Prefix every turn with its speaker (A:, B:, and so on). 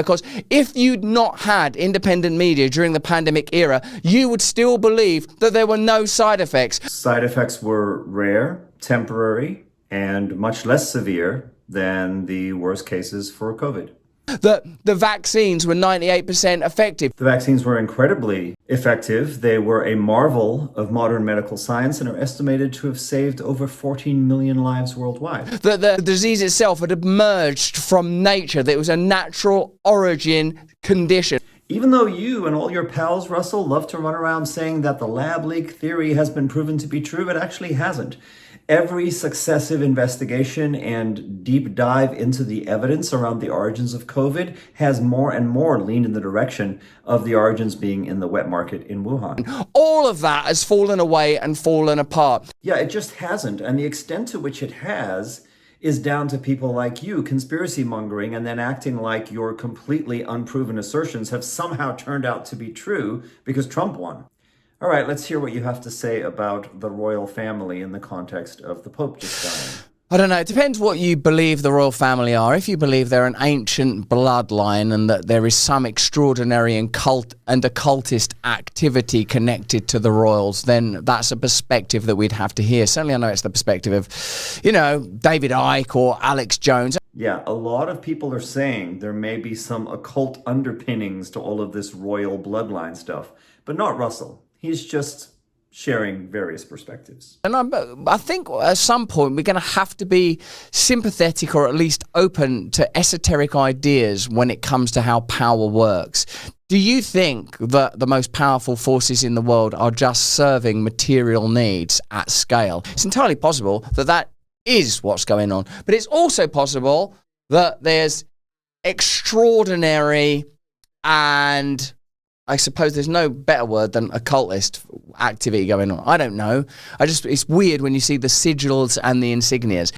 A: Because if you'd not had independent media during the pandemic era, you would still believe that there were no side effects.
B: Side effects were rare, temporary, and much less severe than the worst cases for COVID.
A: The vaccines were 98% effective.
B: The vaccines were incredibly effective. They were a marvel of modern medical science and are estimated to have saved over 14 million lives worldwide.
A: The disease itself had emerged from nature, that it was a natural origin condition.
B: Even though you and all your pals, Russell, love to run around saying that the lab leak theory has been proven to be true, it actually hasn't. Every successive investigation and deep dive into the evidence around the origins of COVID has more and more leaned in the direction of the origins being in the wet market in Wuhan.
A: All of that has fallen away and fallen apart.
B: Yeah, it just hasn't. And the extent to which it has is down to people like you conspiracy mongering and then acting like your completely unproven assertions have somehow turned out to be true because Trump won. All right, let's hear what you have to say about the royal family in the context of the Pope just dying.
A: I don't know. It depends what you believe the royal family are. If you believe they're an ancient bloodline and that there is some extraordinary and occultist activity connected to the royals, then that's a perspective that we'd have to hear. Certainly I know it's the perspective of, David Icke or Alex Jones.
B: Yeah, a lot of people are saying there may be some occult underpinnings to all of this royal bloodline stuff, but not Russell. He's just sharing various perspectives.
A: And I think at some point we're going to have to be sympathetic or at least open to esoteric ideas when it comes to how power works. Do you think that the most powerful forces in the world are just serving material needs at scale? It's entirely possible that that is what's going on. But it's also possible that there's extraordinary and I suppose there's no better word than occultist activity going on. I don't know. It's weird when you see the sigils and the insignias.